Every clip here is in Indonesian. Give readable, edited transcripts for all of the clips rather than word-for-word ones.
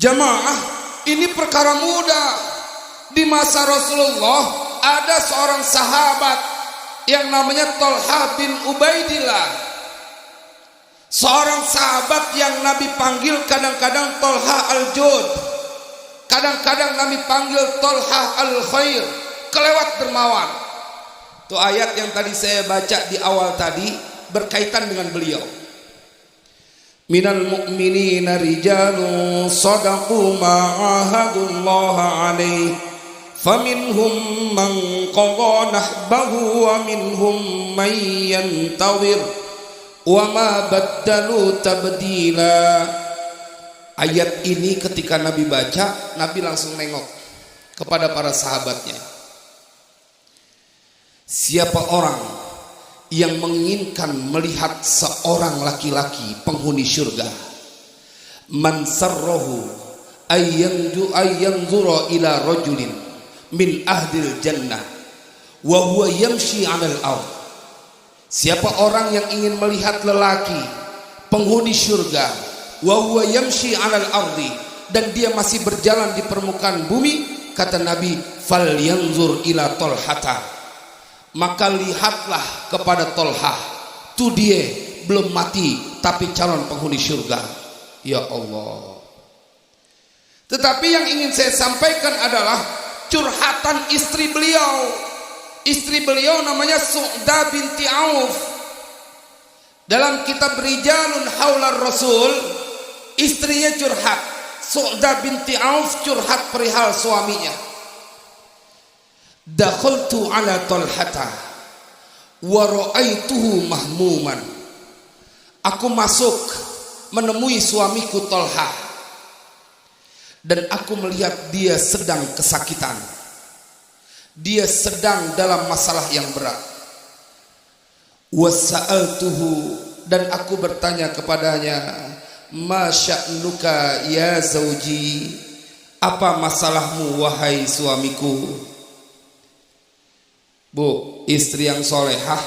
Jamaah, ini perkara mudah. Di masa Rasulullah ada seorang sahabat yang namanya Thalhah bin Ubaidillah. Seorang sahabat yang Nabi panggil kadang-kadang Thalhah al-Jud, kadang-kadang Nabi panggil Thalhah al-Khair, kelewat dermawan. Itu ayat yang tadi saya baca di awal tadi berkaitan dengan beliau. Minal mu'minina rijalun sadaqu ma ahadullaha alaih faminhum man qadha nahbahu wa minhum man yantawir wa ma baddalu tabdila. Ayat ini ketika Nabi baca, Nabi langsung nengok kepada para sahabatnya. Siapa orang yang menginginkan melihat seorang laki-laki penghuni syurga, man sarrahu ayyanzura ila rajulin min ahdil jannah wa huwa yamshi 'alal ardh. Siapa orang yang ingin melihat lelaki penghuni syurga, wa huwa yamshi 'alal ardi, dan dia masih berjalan di permukaan bumi, kata Nabi, falyanzur ila Thalhah, maka lihatlah kepada Thalhah. Itu dia belum mati tapi calon penghuni syurga. Ya Allah. Tetapi yang ingin saya sampaikan adalah curhatan istri beliau. Istri beliau namanya Su'dah binti Auf. Dalam kitab Rijalun Haular Rasul, istrinya curhat. Su'dah binti Auf curhat perihal suaminya. Dakhaltu ala Thalhata wa ra'aituhu mahmuman. Aku masuk menemui suamiku Thalhah dan aku melihat dia sedang kesakitan. Dia sedang dalam masalah yang berat. Wa sa'altuhu, dan aku bertanya kepadanya, ma sya'nuka ya zauji, apa masalahmu wahai suamiku? Bu, istri yang solehah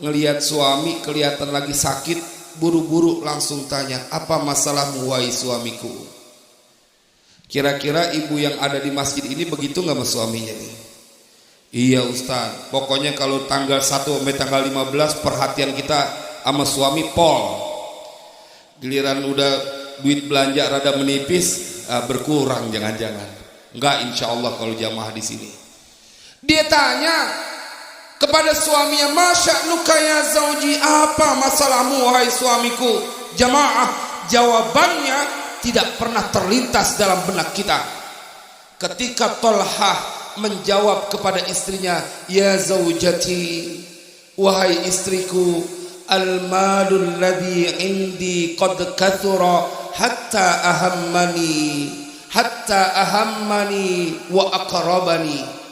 ngelihat suami kelihatan lagi sakit, buru-buru langsung tanya, apa masalahmu wahai suamiku? Kira-kira ibu yang ada di masjid ini begitu nggak sama suaminya nih? Iya Ustaz, pokoknya kalau tanggal 1 sampai tanggal 15 perhatian kita sama suami pol. Giliran udah duit belanja rada menipis, berkurang jangan-jangan. Enggak, insya Allah kalau jamaah di sini. Dia tanya kepada suaminya, masya'nuka ya zauji, apa masalahmu wahai suamiku? Jamaah, jawabannya tidak pernah terlintas dalam benak kita. Ketika Thalhah menjawab kepada istrinya, ya zaujati, wahai istriku, al-malul ladhi indi qad kathura hatta ahammani wa aqrabani.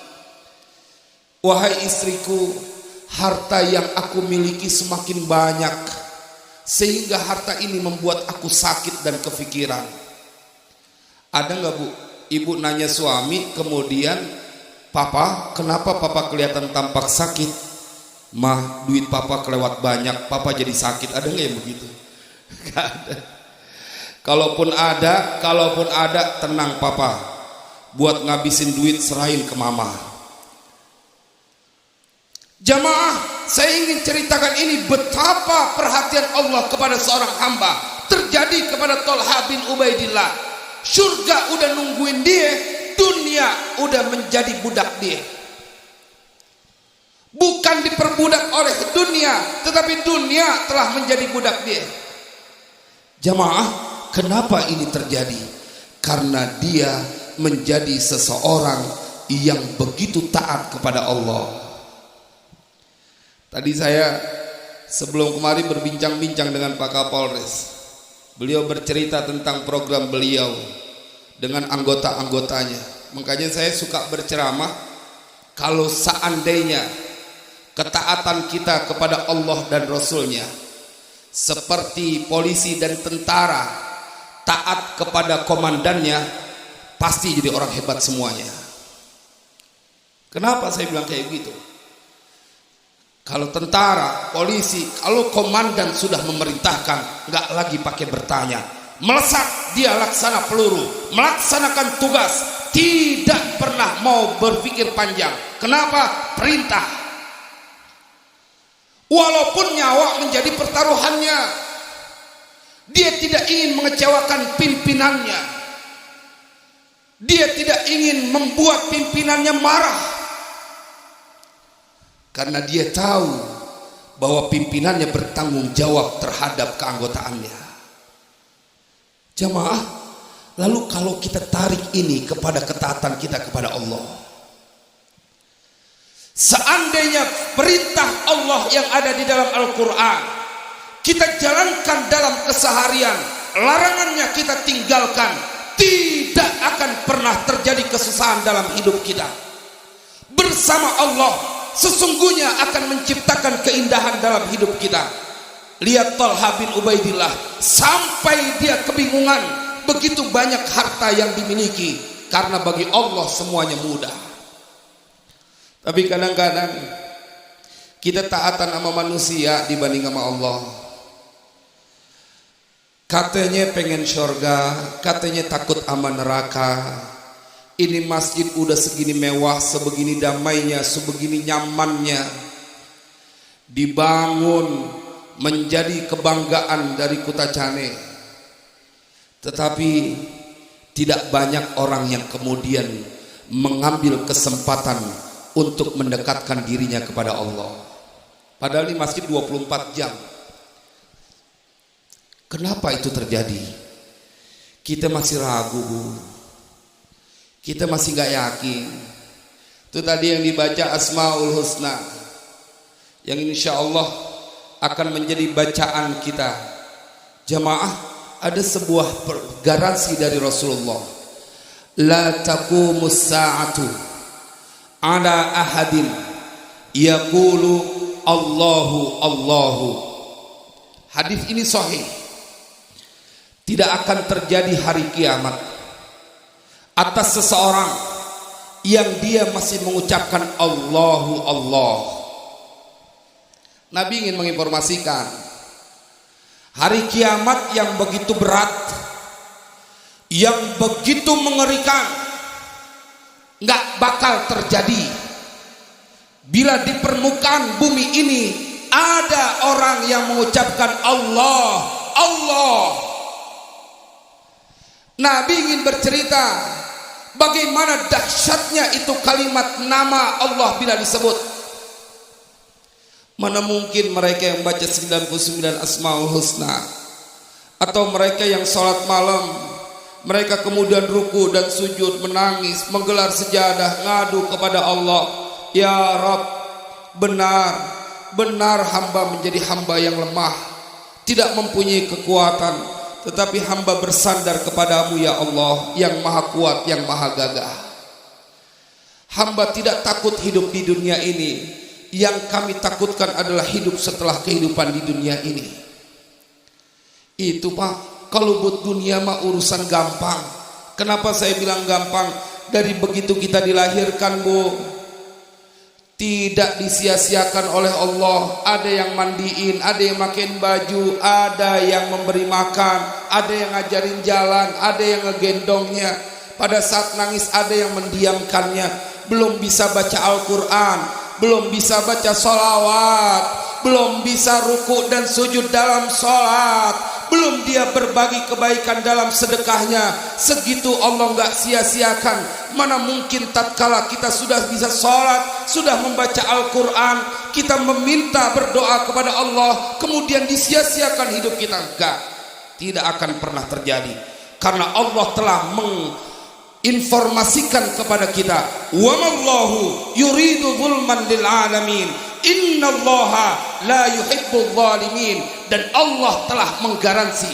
Wahai istriku, harta yang aku miliki semakin banyak, sehingga harta ini membuat aku sakit dan kefikiran. Ada nggak bu, ibu nanya suami, kemudian, papa, kenapa papa kelihatan tampak sakit? Mah, duit papa kelewat banyak, papa jadi sakit. Ada nggak yang begitu? Gak ada. Kalaupun ada, tenang papa, buat ngabisin duit serahin ke mama. Jamaah, saya ingin ceritakan ini betapa perhatian Allah kepada seorang hamba terjadi kepada Thalhah bin Ubaidillah. Surga udah nungguin dia, dunia udah menjadi budak dia. Bukan diperbudak oleh dunia, tetapi dunia telah menjadi budak dia. Jamaah, kenapa ini terjadi? Karena dia menjadi seseorang yang begitu taat kepada Allah. Tadi saya sebelum kemarin berbincang-bincang dengan Pak Kapolres. Beliau bercerita tentang program beliau dengan anggota-anggotanya. Makanya saya suka berceramah, kalau seandainya ketaatan kita kepada Allah dan Rasulnya seperti polisi dan tentara taat kepada komandannya, pasti jadi orang hebat semuanya. Kenapa saya bilang kayak gitu? Kalau tentara, polisi, kalau komandan sudah memerintahkan, nggak lagi pakai bertanya, melesat dia laksana peluru, melaksanakan tugas, tidak pernah mau berpikir panjang. Kenapa? Perintah. Walaupun nyawa menjadi pertaruhannya, dia tidak ingin mengecewakan pimpinannya, dia tidak ingin membuat pimpinannya marah, karena dia tahu bahwa pimpinannya bertanggung jawab terhadap keanggotaannya. Jamaah, lalu kalau kita tarik ini kepada ketaatan kita kepada Allah, seandainya perintah Allah yang ada di dalam Al-Quran kita jalankan dalam keseharian, larangannya kita tinggalkan, tidak akan pernah terjadi kesusahan dalam hidup kita. Bersama Allah sesungguhnya akan menciptakan keindahan dalam hidup kita. Lihat Talha bin Ubaidillah, sampai dia kebingungan, begitu banyak harta yang dimiliki, karena bagi Allah semuanya mudah. Tapi kadang-kadang kita taatan sama manusia dibanding sama Allah. Katanya pengen surga, katanya takut sama neraka. Ini masjid udah segini mewah, sebegini damainya, sebegini nyamannya, dibangun menjadi kebanggaan dari Kutacane. Tetapi tidak banyak orang yang kemudian mengambil kesempatan untuk mendekatkan dirinya kepada Allah. Padahal ini masjid 24 jam. Kenapa itu terjadi? Kita masih ragu, Bu. Kita masih gak yakin. Itu tadi yang dibaca Asmaul Husna, yang insya Allah akan menjadi bacaan kita. Jamaah, ada sebuah garansi dari Rasulullah. La taqumus sa'atu ala ahadin yaqulu Allahu Allahu. Hadis ini sahih. Tidak akan terjadi hari kiamat atas seseorang yang dia masih mengucapkan Allahu Allah. Nabi ingin menginformasikan hari kiamat yang begitu berat, yang begitu mengerikan, nggak bakal terjadi bila di permukaan bumi ini ada orang yang mengucapkan Allah Allah. Nabi ingin bercerita bagaimana dahsyatnya itu kalimat nama Allah bila disebut. Mana mungkin mereka yang baca 99 Asmaul Husna, atau mereka yang sholat malam, mereka kemudian ruku dan sujud, menangis, menggelar sejadah, ngadu kepada Allah, ya Rabb, benar hamba menjadi hamba yang lemah, tidak mempunyai kekuatan, tetapi hamba bersandar kepadamu ya Allah yang maha kuat, yang maha gagah. Hamba tidak takut hidup di dunia ini, yang kami takutkan adalah hidup setelah kehidupan di dunia ini. Itu Pak, kalau buat dunia mah urusan gampang. Kenapa saya bilang gampang? Dari begitu kita dilahirkan, Bu, tidak disia-siakan oleh Allah. Ada yang mandiin, ada yang makin baju, ada yang memberi makan, ada yang ngajarin jalan, ada yang ngegendongnya. Pada saat nangis ada yang mendiamkannya. Belum bisa baca Al-Quran, belum bisa baca sholawat, belum bisa ruku dan sujud dalam sholat, belum dia berbagi kebaikan dalam sedekahnya. Segitu Allah nggak sia-siakan. Mana mungkin tatkala kita sudah bisa sholat, sudah membaca Al-Quran, kita meminta berdoa kepada Allah, kemudian disia-siakan hidup kita? Enggak, tidak akan pernah terjadi, karena Allah telah menginformasikan kepada kita, wa mallahu yuridu zulman lil alamin, innallaha la yuhibbul zalimin. Dan Allah telah menggaransi